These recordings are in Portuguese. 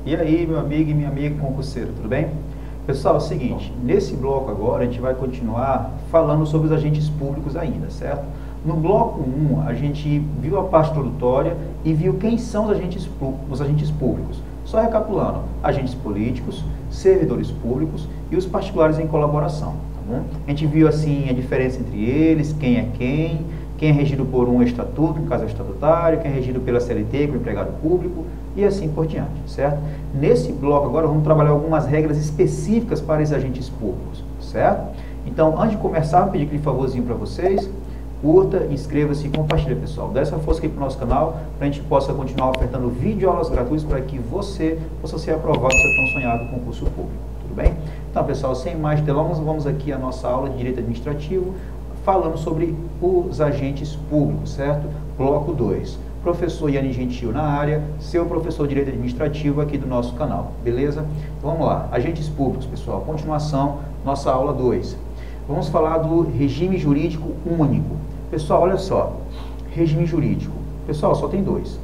E aí, meu amigo e minha amiga concurseiro, tudo bem? Pessoal, é o seguinte, nesse bloco agora a gente vai continuar falando sobre os agentes públicos ainda, certo? No bloco 1, a gente viu a parte introdutória e viu quem são os agentes públicos. Só recapitulando, agentes políticos, servidores públicos e os particulares em colaboração, tá bom? A gente viu assim a diferença entre eles, quem é quem é regido por um estatuto, no caso é o estatutário, quem é regido pela CLT, com o empregado público, e assim por diante, certo? Nesse bloco agora vamos trabalhar algumas regras específicas para esses agentes públicos, certo? Então, antes de começar, vou pedir aquele favorzinho para vocês, curta, inscreva-se e compartilhe, pessoal. Dá essa força aqui para o nosso canal, para a gente possa continuar ofertando videoaulas gratuitas para que você possa ser aprovado no seu tão sonhado concurso público, tudo bem? Então, pessoal, sem mais delongas, vamos aqui à nossa aula de Direito Administrativo, falando sobre os agentes públicos, certo? Bloco 2. Professor Yanni Gentil na área, seu professor de Direito Administrativo aqui do nosso canal, beleza? Então, vamos lá, agentes públicos, pessoal, continuação, nossa aula 2. Vamos falar do regime jurídico único. Pessoal, olha só, regime jurídico, pessoal, só tem dois.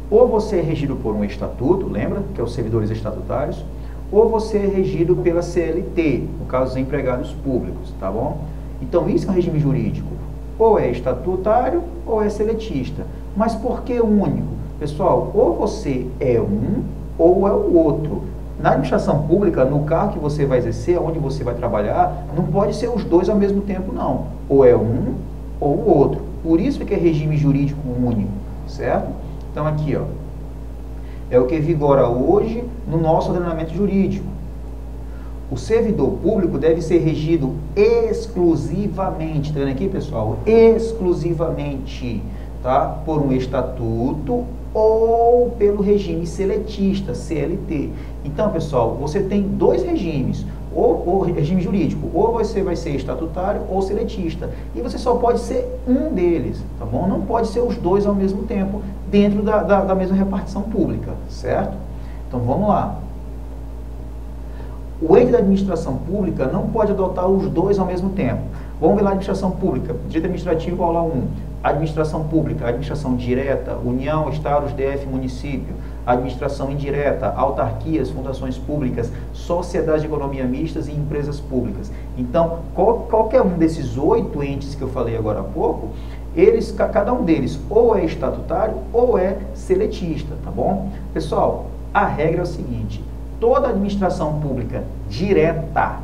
Ou você é regido por um estatuto, lembra, que é os servidores estatutários, ou você é regido pela CLT, no caso dos empregados públicos, tá bom? Então, isso é um regime jurídico, ou é estatutário ou é seletista. Mas por que único? Pessoal, ou você é um ou é o outro. Na administração pública, no cargo que você vai exercer, onde você vai trabalhar, não pode ser os dois ao mesmo tempo, não. Ou é um ou o outro. Por isso que é regime jurídico único, certo? Então, aqui, ó, é o que vigora hoje no nosso ordenamento jurídico. O servidor público deve ser regido exclusivamente, tá vendo aqui, pessoal? Exclusivamente, tá? Por um estatuto ou pelo regime seletista, CLT. Então, pessoal, você tem dois regimes, ou regime jurídico, ou você vai ser estatutário ou seletista. E você só pode ser um deles, tá bom? Não pode ser os dois ao mesmo tempo, dentro da mesma repartição pública, certo? Então, vamos lá. O ente da administração pública não pode adotar os dois ao mesmo tempo. Vamos ver lá a administração pública, direito administrativo, aula 1. Administração pública, administração direta, União, Estados, DF, município. Administração indireta, autarquias, fundações públicas, sociedades de economia mistas e empresas públicas. Então, qualquer um desses 8 entes que eu falei agora há pouco, cada um deles ou é estatutário ou é seletista, tá bom? Pessoal, a regra é o seguinte, toda administração pública direta,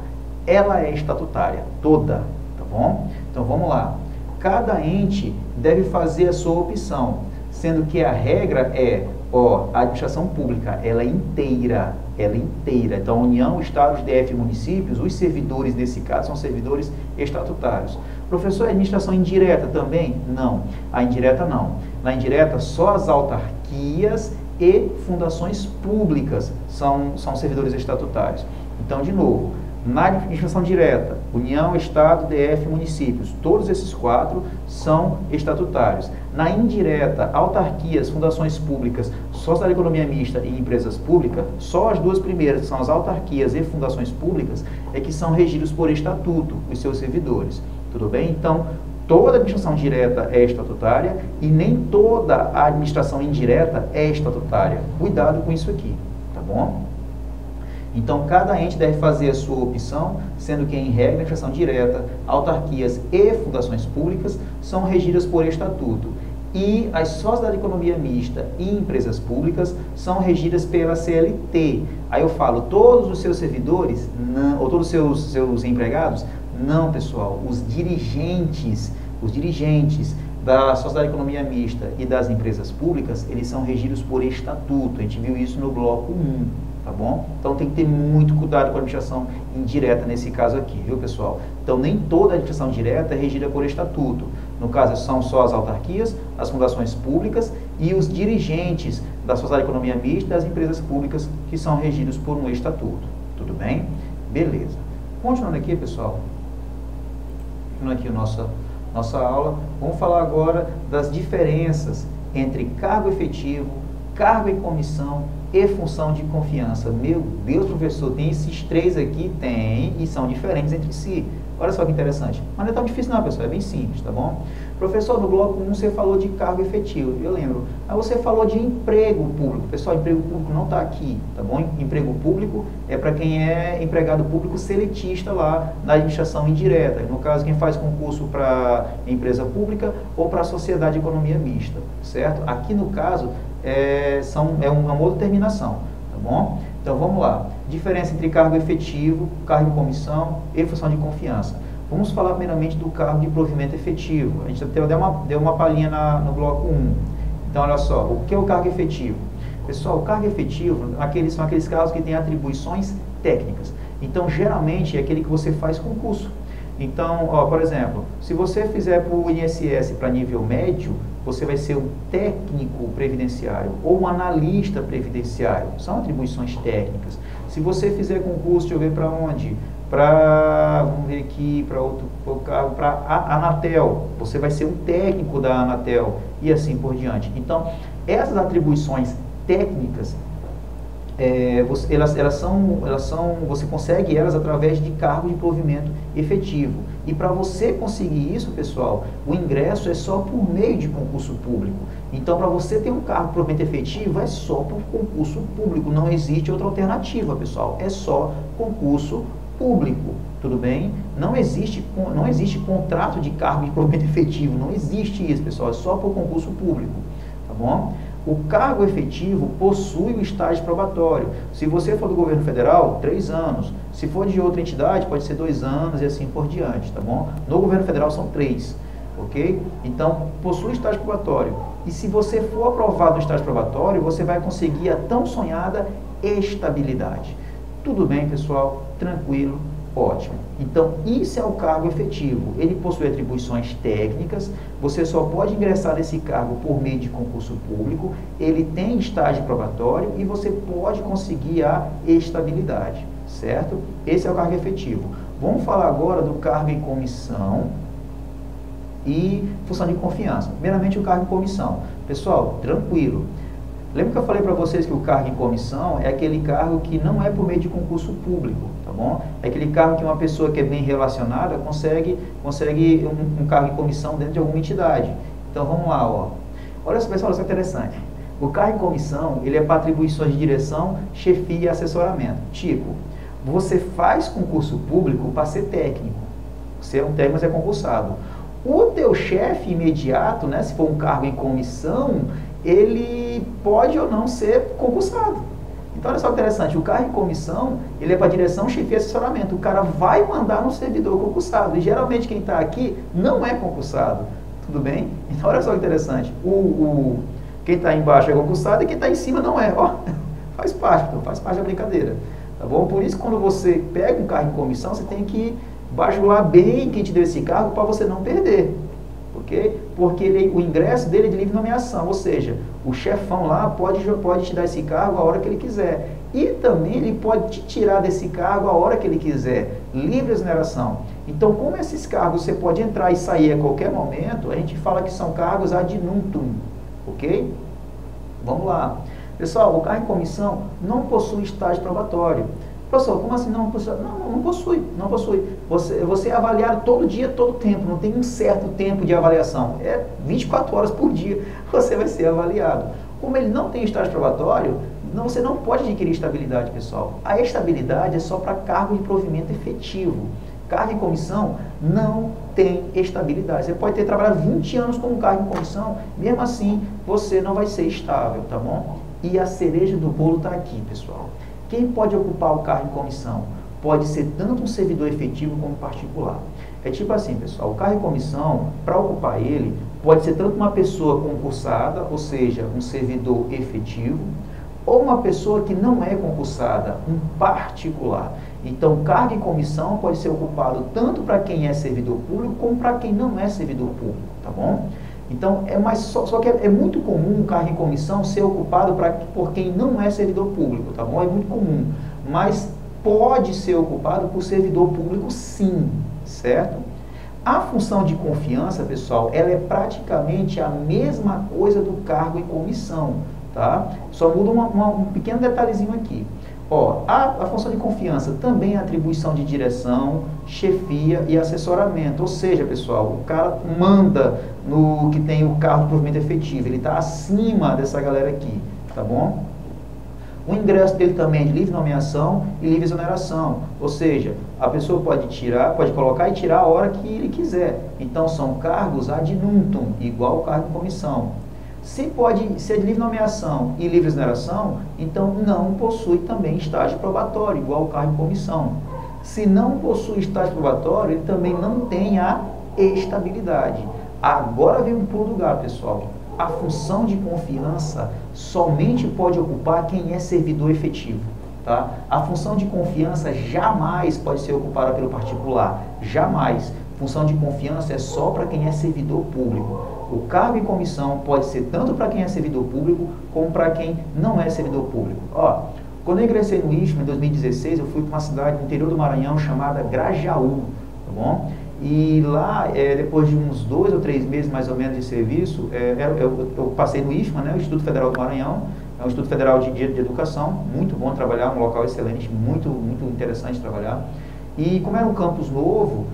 ela é estatutária, toda, tá bom? Então, vamos lá. Cada ente deve fazer a sua opção, sendo que a regra é, a administração pública, ela é inteira. Então, União, Estados, DF, municípios, os servidores, nesse caso, são servidores estatutários. Professor, a administração indireta também? Não, a indireta não. Na indireta, só as autarquias e fundações públicas são servidores estatutários. Então, de novo, na administração direta, União, Estado, DF, municípios, todos esses 4 são estatutários. Na indireta, autarquias, fundações públicas, sociedade de economia mista e empresas públicas, só as 2 primeiras, que são as autarquias e fundações públicas, é que são regidos por estatuto, os seus servidores. Tudo bem? Então, toda administração direta é estatutária e nem toda a administração indireta é estatutária. Cuidado com isso aqui, tá bom? Então, cada ente deve fazer a sua opção, sendo que, em regra, a administração direta, autarquias e fundações públicas são regidas por estatuto. E as sociedades de economia mista e empresas públicas são regidas pela CLT. Aí eu falo, todos os seus servidores, não, ou todos os seus empregados? Não, pessoal. Os dirigentes da sociedade de economia mista e das empresas públicas, eles são regidos por estatuto. A gente viu isso no bloco 1. Tá bom? Então tem que ter muito cuidado com a administração indireta nesse caso aqui, viu, pessoal? Então nem toda a administração direta é regida por estatuto. No caso, são só as autarquias, as fundações públicas e os dirigentes da sociedade de economia mista e das empresas públicas que são regidos por um estatuto. Tudo bem? Beleza. Continuando aqui, pessoal. Continuando aqui a nossa aula, vamos falar agora das diferenças entre cargo efetivo, cargo em comissão e função de confiança. Meu Deus, professor, tem esses 3 aqui? Tem, e são diferentes entre si. Olha só que interessante. Mas não é tão difícil não, pessoal, é bem simples, tá bom? Professor, no bloco 1 você falou de cargo efetivo, eu lembro. Mas você falou de emprego público. Pessoal, emprego público não está aqui, tá bom? Emprego público é para quem é empregado público seletista lá na administração indireta. No caso, quem faz concurso para empresa pública ou para a sociedade de economia mista, certo? Aqui no caso, é uma outra terminação, tá bom? Então vamos lá. Diferença entre cargo efetivo, cargo em comissão e função de confiança. Vamos falar primeiramente do cargo de provimento efetivo. A gente deu uma palhinha no bloco 1. Então olha só, o que é o cargo efetivo? Pessoal, o cargo efetivo são aqueles cargos que têm atribuições técnicas. Então geralmente é aquele que você faz concurso. Então, por exemplo, se você fizer para o INSS para nível médio, você vai ser um técnico previdenciário ou um analista previdenciário. São atribuições técnicas. Se você fizer concurso, deixa eu ver para onde? Vamos ver aqui, para a Anatel. Você vai ser um técnico da Anatel e assim por diante. Então, essas atribuições técnicas, você consegue elas através de cargo de provimento efetivo. E para você conseguir isso, pessoal, o ingresso é só por meio de concurso público. Então, para você ter um cargo de provimento efetivo, é só por concurso público. Não existe outra alternativa, pessoal. É só concurso público, tudo bem? Não existe contrato de cargo de provimento efetivo. Não existe isso, pessoal. É só por concurso público, tá bom? O cargo efetivo possui o estágio probatório. Se você for do governo federal, 3 anos. Se for de outra entidade, pode ser 2 anos e assim por diante, tá bom? No governo federal são 3, ok? Então, possui estágio probatório. E se você for aprovado no estágio probatório, você vai conseguir a tão sonhada estabilidade. Tudo bem, pessoal? Tranquilo? Ótimo. Então, isso é o cargo efetivo. Ele possui atribuições técnicas, você só pode ingressar nesse cargo por meio de concurso público, ele tem estágio probatório e você pode conseguir a estabilidade, certo? Esse é o cargo efetivo. Vamos falar agora do cargo em comissão e função de confiança. Primeiramente, o cargo em comissão. Pessoal, tranquilo. Lembra que eu falei para vocês que o cargo em comissão é aquele cargo que não é por meio de concurso público, tá bom? É aquele cargo que uma pessoa que é bem relacionada consegue um cargo em comissão dentro de alguma entidade. Então vamos lá, ó. Olha só, pessoal, isso é interessante. O cargo em comissão, ele é para atribuições de direção, chefia e assessoramento. Tipo, você faz concurso público para ser técnico. Você é um técnico, mas é concursado. O teu chefe imediato, né, se for um cargo em comissão, ele pode ou não ser concursado. Então, olha só que interessante, o cargo em comissão, ele é para direção, chefia e assessoramento. O cara vai mandar no servidor concursado. E geralmente quem está aqui não é concursado. Tudo bem? Então, olha só que interessante. Quem está embaixo é concursado e quem está em cima não é. Ó, faz parte da brincadeira. Tá bom? Por isso, quando você pega um cargo em comissão, você tem que bajular bem quem te deu esse cargo para você não perder. Okay? Porque o ingresso dele é de livre nomeação, ou seja, o chefão lá pode te dar esse cargo a hora que ele quiser. E também ele pode te tirar desse cargo a hora que ele quiser, livre exoneração. Então, como esses cargos você pode entrar e sair a qualquer momento, a gente fala que são cargos ad nutum, ok? Vamos lá. Pessoal, o cargo em comissão não possui estágio probatório. Professor, como assim não possui? Não possui. Você é avaliado todo dia, todo tempo, não tem um certo tempo de avaliação. É 24 horas por dia você vai ser avaliado. Como ele não tem estágio probatório, você não pode adquirir estabilidade, pessoal. A estabilidade é só para cargo de provimento efetivo. Cargo em comissão não tem estabilidade. Você pode ter trabalhado 20 anos como cargo em comissão, mesmo assim você não vai ser estável, tá bom? E a cereja do bolo está aqui, pessoal. Quem pode ocupar o cargo em comissão? Pode ser tanto um servidor efetivo como particular. É tipo assim, pessoal, o cargo em comissão, para ocupar ele, pode ser tanto uma pessoa concursada, ou seja, um servidor efetivo, ou uma pessoa que não é concursada, um particular. Então, o cargo em comissão pode ser ocupado tanto para quem é servidor público, como para quem não é servidor público, tá bom? Então, só que é muito comum o cargo em comissão ser ocupado por quem não é servidor público, tá bom? É muito comum, mas pode ser ocupado por servidor público sim, certo? A função de confiança, pessoal, ela é praticamente a mesma coisa do cargo em comissão, tá? Só muda um pequeno detalhezinho aqui. Ó, a função de confiança também é atribuição de direção, chefia e assessoramento. Ou seja, pessoal, o cara manda no que tem o cargo de provimento efetivo. Ele está acima dessa galera aqui, tá bom? O ingresso dele também é de livre nomeação e livre exoneração. Ou seja, a pessoa pode tirar, pode colocar e tirar a hora que ele quiser. Então, são cargos ad nutum, igual o cargo de comissão. Se pode ser de livre nomeação e livre exoneração, então não possui também estágio probatório, igual o cargo de comissão. Se não possui estágio probatório, ele também não tem a estabilidade. Agora vem um pulo do gato, pessoal. A função de confiança somente pode ocupar quem é servidor efetivo. Tá? A função de confiança jamais pode ser ocupada pelo particular. Jamais. Função de confiança é só para quem é servidor público. O cargo em comissão pode ser tanto para quem é servidor público, como para quem não é servidor público. Ó, quando eu ingressei no IFMA, em 2016, eu fui para uma cidade no interior do Maranhão chamada Grajaú, tá bom? E lá, depois de uns 2 ou 3 meses mais ou menos de serviço, eu passei no IFMA, né, o Instituto Federal do Maranhão, é um Instituto Federal de Educação, muito bom trabalhar, um local excelente, muito interessante trabalhar. E como era um campus novo,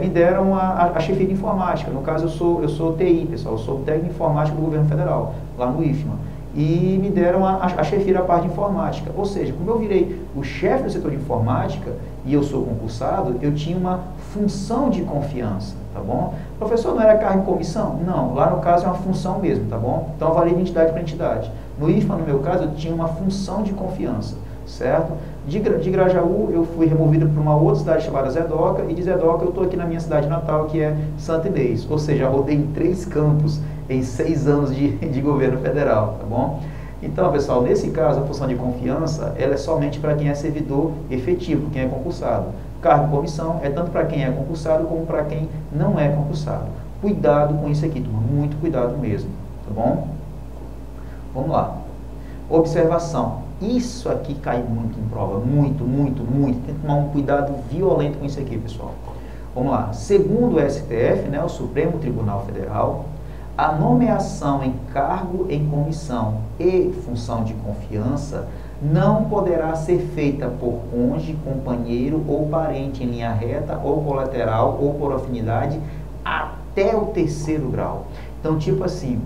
me deram a chefia de informática. No caso, eu sou TI, pessoal, eu sou técnico de informática do governo federal, lá no IFMA. E me deram a chefia da parte de informática. Ou seja, como eu virei o chefe do setor de informática e eu sou concursado, eu tinha uma função de confiança, tá bom? Professor, não era cargo em comissão? Não, lá no caso é uma função mesmo, tá bom? Então varia de entidade para entidade. No IFMA, no meu caso, eu tinha uma função de confiança, certo? De Grajaú, eu fui removido para uma outra cidade chamada Zedoca, e de Zedoca eu estou aqui na minha cidade natal, que é Santa Inês. Ou seja, rodei em 3 campos em 6 anos de governo federal, tá bom? Então, pessoal, nesse caso, a função de confiança, ela é somente para quem é servidor efetivo, quem é concursado. Cargo de comissão é tanto para quem é concursado, como para quem não é concursado. Cuidado com isso aqui, turma, muito cuidado mesmo, tá bom? Vamos lá. Observação. Isso aqui cai muito em prova, muito. Tem que tomar um cuidado violento com isso aqui, pessoal. Vamos lá. Segundo o STF, né, o Supremo Tribunal Federal, a nomeação em cargo em comissão e função de confiança não poderá ser feita por cônjuge, companheiro ou parente em linha reta ou colateral ou por afinidade até o 3º grau. Então, tipo assim,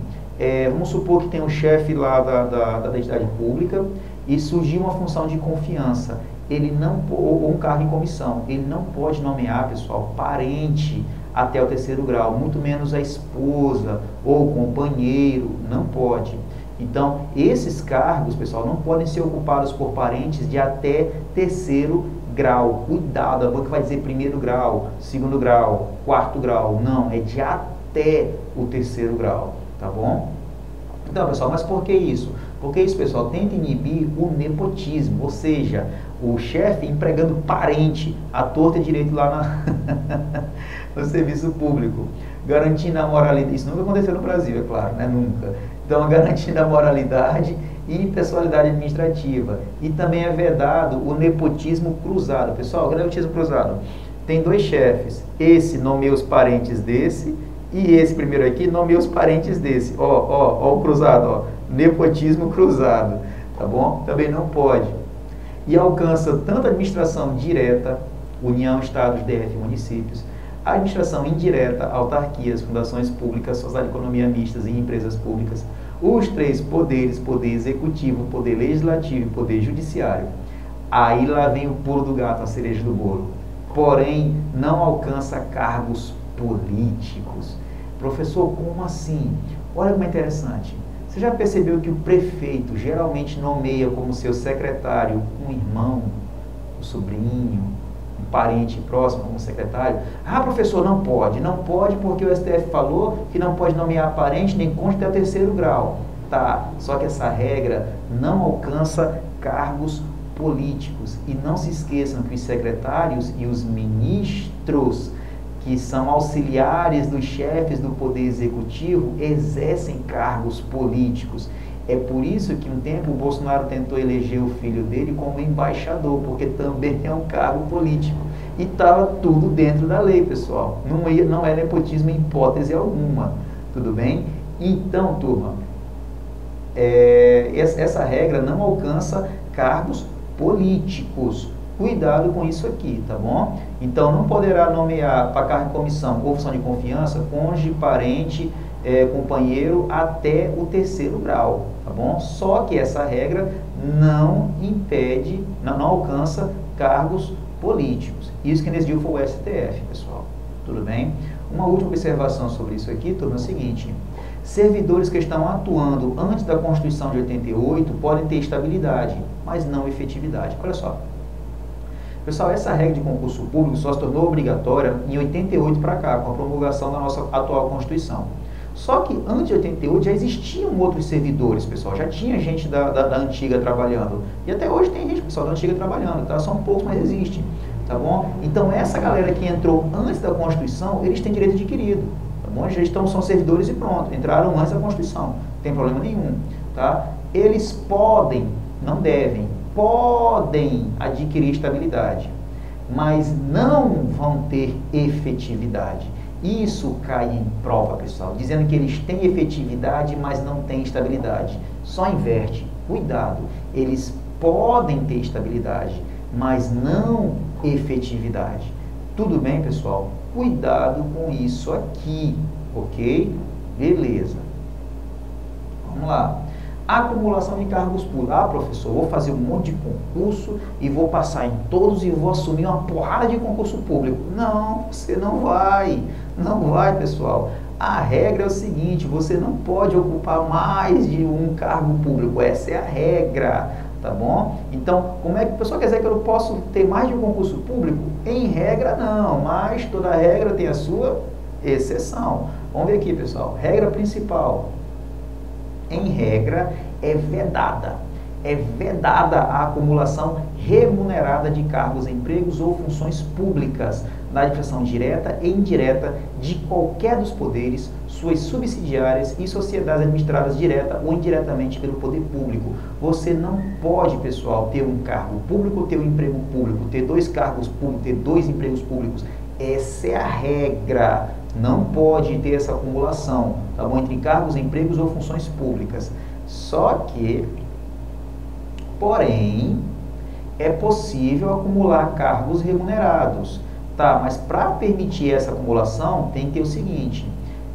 vamos supor que tem um chefe lá da entidade pública e surgiu uma função de confiança, ele não, ou um cargo em comissão, ele não pode nomear, pessoal, parente até o 3º grau, muito menos a esposa ou companheiro, não pode. Então, esses cargos, pessoal, não podem ser ocupados por parentes de até 3º grau. Cuidado, a banca vai dizer 1º grau, 2º grau, 4º grau. Não, é de até o 3º grau, tá bom? Então, pessoal, mas por que isso? Porque isso, pessoal, tenta inibir o nepotismo, ou seja, o chefe empregando parente à torta e direito lá no serviço público, garantindo a moralidade. Isso nunca aconteceu no Brasil, é claro, né? Nunca. Então, garantindo a moralidade e impessoalidade administrativa. E também é vedado o nepotismo cruzado. Pessoal, o que é nepotismo cruzado? Tem 2 chefes, esse nomeia os parentes desse, e esse primeiro aqui nomeia os parentes desse. Ó o cruzado, ó. Nepotismo cruzado, tá bom? Também não pode. E alcança tanto a administração direta, União, Estados, DF, municípios, a administração indireta, autarquias, fundações públicas, sociedade de economia mistas e empresas públicas, os 3 poderes, poder executivo, poder legislativo e poder judiciário. Aí lá vem o pulo do gato, a cereja do bolo. Porém, não alcança cargos políticos. Professor, como assim? Olha como é interessante. Você já percebeu que o prefeito geralmente nomeia como seu secretário um irmão, um sobrinho, um parente próximo como secretário? Ah, professor, não pode porque o STF falou que não pode nomear parente nem cônjuge até o 3º grau. Tá, só que essa regra não alcança cargos políticos. E não se esqueçam que os secretários e os ministros, que são auxiliares dos chefes do Poder Executivo, exercem cargos políticos. É por isso que um tempo o Bolsonaro tentou eleger o filho dele como embaixador, porque também é um cargo político. E estava tudo dentro da lei, pessoal. Não é nepotismo em hipótese alguma. Tudo bem? Então, turma, essa regra não alcança cargos políticos. Cuidado com isso aqui, tá bom? Então, não poderá nomear para cargo de comissão ou função de confiança cônjuge, parente, companheiro até o 3º grau, tá bom? Só que essa regra não impede, não alcança cargos políticos. Isso quem decidiu foi o STF, pessoal. Tudo bem? Uma última observação sobre isso aqui, turma, é o seguinte: servidores que estão atuando antes da Constituição de 88 podem ter estabilidade, mas não efetividade. Olha só. Pessoal, essa regra de concurso público só se tornou obrigatória em 88 para cá, com a promulgação da nossa atual Constituição. Só que antes de 88 já existiam outros servidores, pessoal, já tinha gente da antiga trabalhando. E até hoje tem gente, pessoal, da antiga trabalhando, tá? São poucos, mas existe, tá bom? Então essa galera que entrou antes da Constituição, eles têm direito adquirido, tá bom? Já são servidores e pronto, entraram antes da Constituição, não tem problema nenhum, tá? Eles podem, não devem, podem adquirir estabilidade, mas não vão ter efetividade. Isso cai em prova, pessoal, dizendo que eles têm efetividade, mas não têm estabilidade. Só inverte. Cuidado, eles podem ter estabilidade, mas não efetividade. Tudo bem, pessoal? Cuidado com isso aqui, ok? Beleza. Vamos lá. Acumulação de cargos públicos. Ah, professor, vou fazer um monte de concurso e vou passar em todos e vou assumir uma porrada de concurso público. Não, você não vai. Não vai, pessoal. A regra é o seguinte: você não pode ocupar mais de um cargo público. Essa é a regra, tá bom? Então, como é que o pessoal quer dizer que eu não posso ter mais de um concurso público? Em regra, não. Mas toda regra tem a sua exceção. Vamos ver aqui, pessoal. Regra principal. Em regra, é vedada a acumulação remunerada de cargos, empregos ou funções públicas na administração direta e indireta de qualquer dos poderes, suas subsidiárias e sociedades administradas direta ou indiretamente pelo poder público. Você não pode, pessoal, ter um cargo público, ter um emprego público, ter 2 cargos públicos, ter 2 empregos públicos. Essa é a regra. Não pode ter essa acumulação, tá bom? Entre cargos, empregos ou funções públicas. Só que, porém, é possível acumular cargos remunerados, tá? Mas para permitir essa acumulação, tem que ter o seguinte: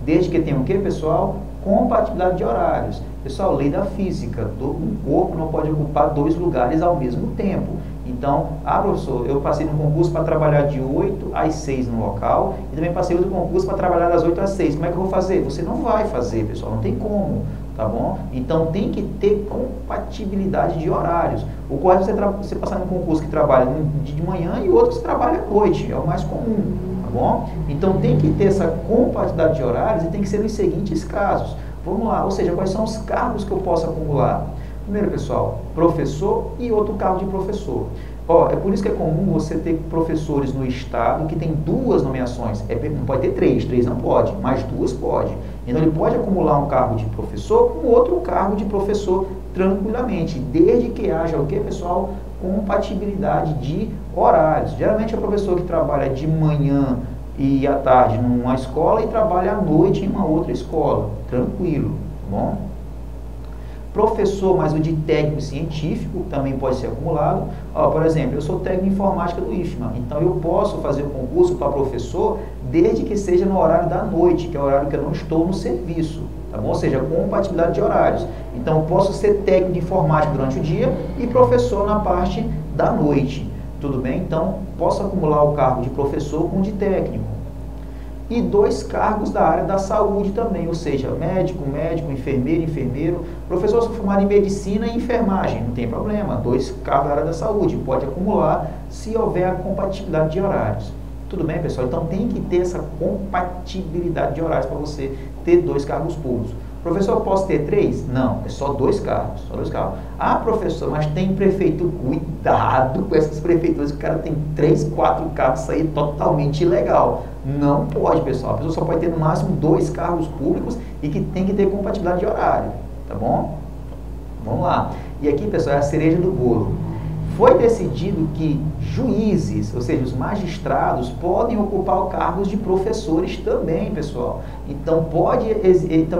desde que tenha o quê, pessoal? Compatibilidade de horários. Pessoal, lei da física, um corpo não pode ocupar 2 lugares ao mesmo tempo. Então, professor, eu passei no concurso para trabalhar de 8 às 6 no local e também passei outro concurso para trabalhar das 8 às 6. Como é que eu vou fazer? Você não vai fazer, pessoal, não tem como, tá bom? Então, tem que ter compatibilidade de horários. O correto é você passar no concurso que trabalha de manhã e outro que você trabalha à noite, é o mais comum, tá bom? Então, tem que ter essa compatibilidade de horários e tem que ser nos seguintes casos. Vamos lá, ou seja, quais são os cargos que eu posso acumular? Primeiro, pessoal, professor e outro cargo de professor. É por isso que é comum você ter professores no estado que tem 2 nomeações. Não pode ter 3 não pode, mas 2 pode. Então ele pode acumular um cargo de professor com outro cargo de professor tranquilamente, desde que haja o que, pessoal? Compatibilidade de horários. Geralmente é o professor que trabalha de manhã e à tarde numa escola e trabalha à noite em uma outra escola. Tranquilo, tá bom? Professor, mas o de técnico científico também pode ser acumulado. Por exemplo, eu sou técnico de informática do IFMA, então eu posso fazer o concurso para professor desde que seja no horário da noite, que é o horário que eu não estou no serviço, tá bom? Ou seja, compatibilidade de horários. Então, eu posso ser técnico de informática durante o dia e professor na parte da noite, tudo bem? Então, posso acumular o cargo de professor com o de técnico. E 2 cargos da área da saúde também, ou seja, médico, enfermeiro. Professor, sou formado em medicina e enfermagem, não tem problema, 2 cargos da área da saúde, pode acumular se houver a compatibilidade de horários. Tudo bem, pessoal? Então tem que ter essa compatibilidade de horários para você ter 2 cargos públicos. Professor, posso ter 3? Não, é só 2 cargos, professor, mas tem prefeitura. Cuidado com essas prefeituras, que o cara tem 3, 4 cargos, isso aí é totalmente ilegal. Não pode, pessoal. A pessoa só pode ter no máximo 2 cargos públicos e que tem que ter compatibilidade de horário, tá bom? Vamos lá. E aqui, pessoal, é a cereja do bolo. Foi decidido que juízes, ou seja, os magistrados, podem ocupar cargos de professores também, pessoal. Então,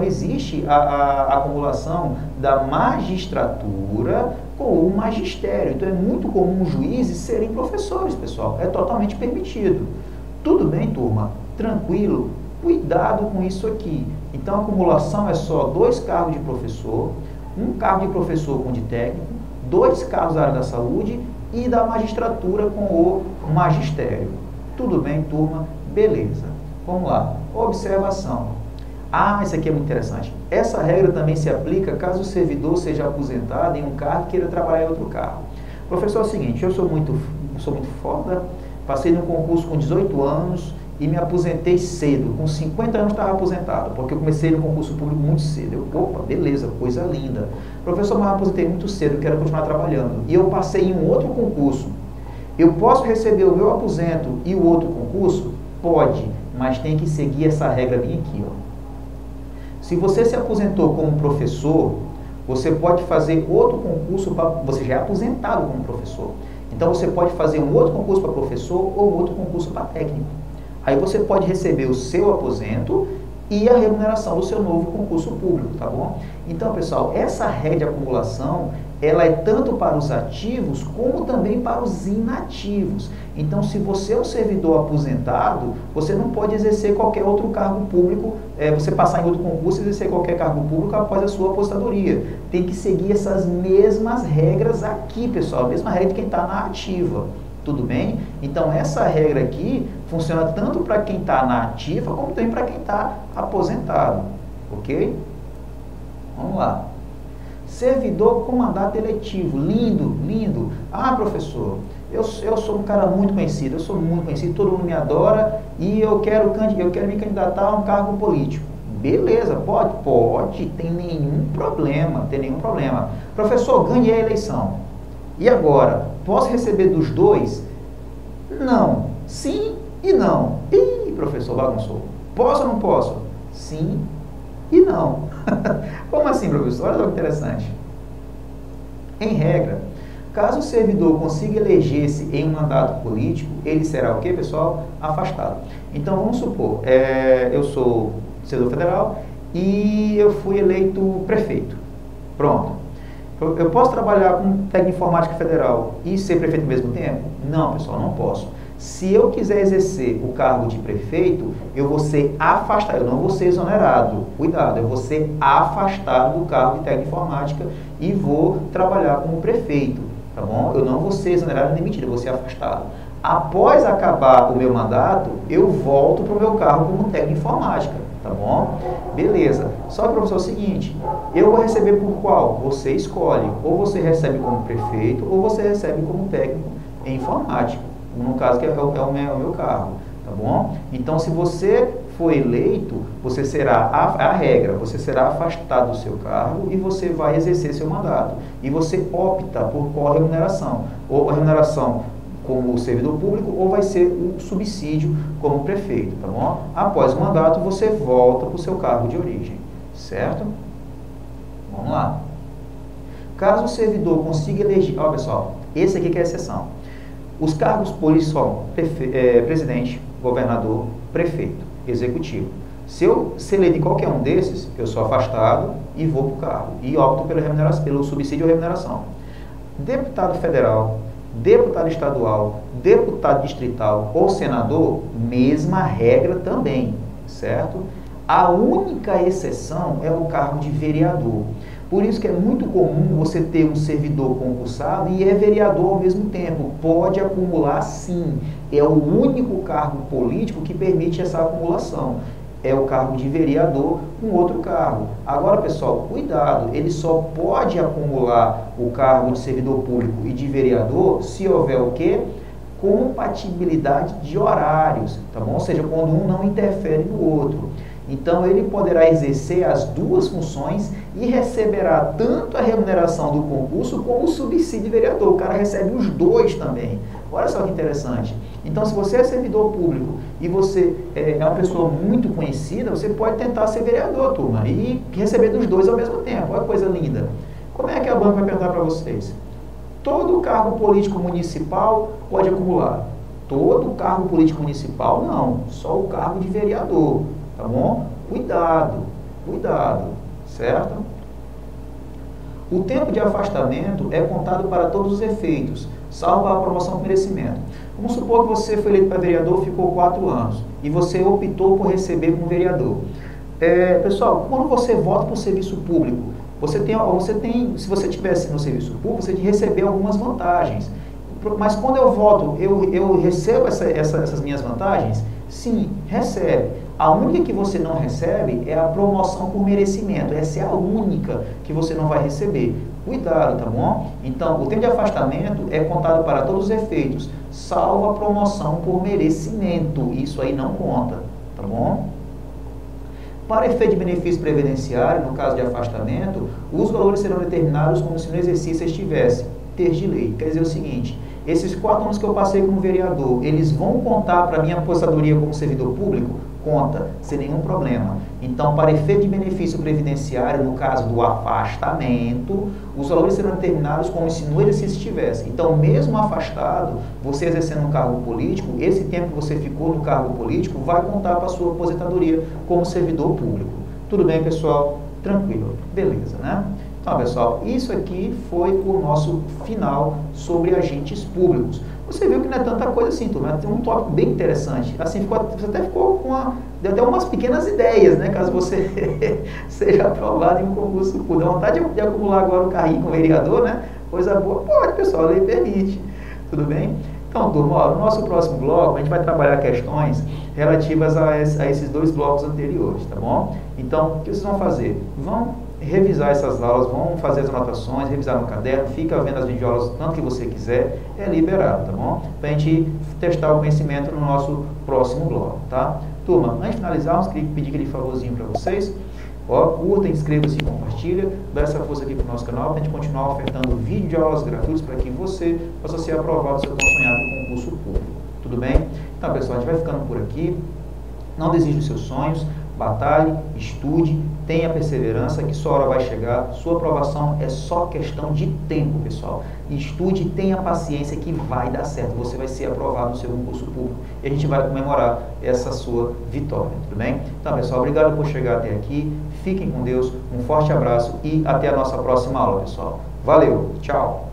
existe a acumulação da magistratura com o magistério. Então é muito comum juízes serem professores, pessoal. É totalmente permitido. Tudo bem, turma? Tranquilo? Cuidado com isso aqui. Então a acumulação é só 2 cargos de professor, 1 cargo de professor com de técnico, 2 cargos da área da saúde e da magistratura com o magistério. Tudo bem, turma? Beleza. Vamos lá. Observação. Isso aqui é muito interessante. Essa regra também se aplica caso o servidor seja aposentado em um cargo e queira trabalhar em outro cargo. Professor, é o seguinte, eu sou muito foda, passei no concurso com 18 anos e me aposentei cedo, com 50 anos estava aposentado, porque eu comecei no concurso público muito cedo. Opa, beleza, coisa linda. Professor, mas eu aposentei muito cedo, quero continuar trabalhando. E eu passei em um outro concurso. Eu posso receber o meu aposento e o outro concurso? Pode, mas tem que seguir essa regra bem aqui, ó. Se você se aposentou como professor, você pode fazer outro concurso, você já é aposentado como professor. Então você pode fazer um outro concurso para professor ou outro concurso para técnico. Aí você pode receber o seu aposento e a remuneração do seu novo concurso público, tá bom? Então, pessoal, essa regra de acumulação, ela é tanto para os ativos como também para os inativos. Então, se você é um servidor aposentado, você não pode exercer qualquer outro cargo público, você passar em outro concurso e exercer qualquer cargo público após a sua aposentadoria. Tem que seguir essas mesmas regras aqui, pessoal, a mesma regra de quem está na ativa. Tudo bem? Então, essa regra aqui funciona tanto para quem está na ativa, como também para quem está aposentado. Ok? Vamos lá. Servidor com mandato eletivo. Lindo, lindo. Professor, eu sou um cara muito conhecido, todo mundo me adora e eu quero me candidatar a um cargo político. Beleza, pode, tem nenhum problema. Professor, ganhei a eleição. E agora, posso receber dos dois? Não. Sim e não. Ih, professor, bagunçou. Posso ou não posso? Sim e não. Como assim, professor? Olha só que interessante. Em regra, caso o servidor consiga eleger-se em um mandato político, ele será o quê, pessoal? Afastado. Então, vamos supor, eu sou servidor federal e eu fui eleito prefeito. Pronto. Eu posso trabalhar com técnico informática federal e ser prefeito ao mesmo tempo? Não, pessoal, não posso. Se eu quiser exercer o cargo de prefeito, eu vou ser afastado, eu não vou ser exonerado. Cuidado, eu vou ser afastado do cargo de técnico informática e vou trabalhar como prefeito, tá bom? Eu não vou ser exonerado nem demitido, eu vou ser afastado. Após acabar o meu mandato, eu volto para o meu cargo como técnico informática, tá bom? Beleza. Só que, professor, é o seguinte, eu vou receber por qual? Você escolhe. Ou você recebe como prefeito, ou você recebe como técnico em informática. No caso, que é o meu cargo, tá bom? Então, se você for eleito, você será, a regra, você será afastado do seu cargo e você vai exercer seu mandato. E você opta por qual remuneração. Ou a remuneração como servidor público, ou vai ser o subsídio como prefeito, tá bom? Após o mandato, você volta para o seu cargo de origem, certo? Vamos lá. Caso o servidor consiga eleger... Olha, pessoal, esse aqui que é a exceção. Os cargos políticos são presidente, governador, prefeito, executivo. Se eu ser eleito em qualquer um desses, eu sou afastado e vou para o cargo. E opto pela remuneração, pelo subsídio ou remuneração. Deputado federal, deputado estadual, deputado distrital ou senador, mesma regra também, certo? A única exceção é o cargo de vereador. Por isso que é muito comum você ter um servidor concursado e é vereador ao mesmo tempo. Pode acumular sim. É o único cargo político que permite essa acumulação. É o cargo de vereador com outro cargo. Agora, pessoal, cuidado, ele só pode acumular o cargo de servidor público e de vereador se houver o quê? Compatibilidade de horários, tá bom? Ou seja, quando um não interfere no outro. Então, ele poderá exercer as duas funções e receberá tanto a remuneração do concurso como o subsídio de vereador. O cara recebe os dois também. Olha só que interessante. Então, se você é servidor público e você é uma pessoa muito conhecida, você pode tentar ser vereador, turma, e receber dos dois ao mesmo tempo. Olha que coisa linda. Como é que a banca vai perguntar para vocês? Todo cargo político municipal pode acumular. Todo cargo político municipal, não. Só o cargo de vereador. Tá bom? Cuidado, certo? O tempo de afastamento é contado para todos os efeitos, salvo a promoção por merecimento. Vamos supor que você foi eleito para vereador, ficou 4 anos, e você optou por receber como vereador. Pessoal, quando você vota para o serviço público, se você estivesse no serviço público, você receber algumas vantagens. Mas quando eu voto, eu recebo essas minhas vantagens? Sim, recebe. A única que você não recebe é a promoção por merecimento. Essa é a única que você não vai receber. Cuidado, tá bom? Então, o tempo de afastamento é contado para todos os efeitos, salvo a promoção por merecimento. Isso aí não conta, tá bom? Para efeito de benefício previdenciário, no caso de afastamento, os valores serão determinados como se no exercício estivesse ter de lei. Quer dizer o seguinte, esses 4 anos que eu passei como vereador, eles vão contar para a minha aposentadoria como servidor público? Conta, sem nenhum problema. Então, para efeito de benefício previdenciário, no caso do afastamento, os valores serão determinados como se no exercício estivesse. Então, mesmo afastado, você exercendo um cargo político, esse tempo que você ficou no cargo político vai contar para a sua aposentadoria como servidor público. Tudo bem, pessoal? Tranquilo. Beleza, né? Então, pessoal, isso aqui foi o nosso final sobre agentes públicos. Você viu que não é tanta coisa assim, turma. Tem um tópico bem interessante. Assim, você até ficou deu até umas pequenas ideias, né? Caso você seja aprovado em um concurso público. Dá vontade de acumular agora um carrinho com vereador, né? Coisa boa? Pode, pessoal, a lei permite. Tudo bem? Então, turma, ó, no nosso próximo bloco, a gente vai trabalhar questões relativas a esses 2 blocos anteriores, tá bom? Então, o que vocês vão fazer? Vão revisar essas aulas, vão fazer as anotações, revisar no caderno, fica vendo as videoaulas tanto que você quiser, é liberado, tá bom? Para a gente testar o conhecimento no nosso próximo bloco, tá? Turma, antes de finalizarmos, queria pedir aquele favorzinho para vocês. Ó, curta, inscreva-se e compartilha, dá essa força aqui para o nosso canal, para a gente continuar ofertando vídeo de aulas gratuitas para que você possa ser aprovado no seu tão sonhado concurso público. Tudo bem? Então, pessoal, a gente vai ficando por aqui. Não desista dos seus sonhos, batalhe, estude, tenha perseverança, que sua hora vai chegar. Sua aprovação é só questão de tempo, pessoal. Estude, tenha paciência que vai dar certo. Você vai ser aprovado no seu concurso público e a gente vai comemorar essa sua vitória, tudo bem? Então, pessoal, obrigado por chegar até aqui. Fiquem com Deus, um forte abraço e até a nossa próxima aula, pessoal. Valeu, tchau!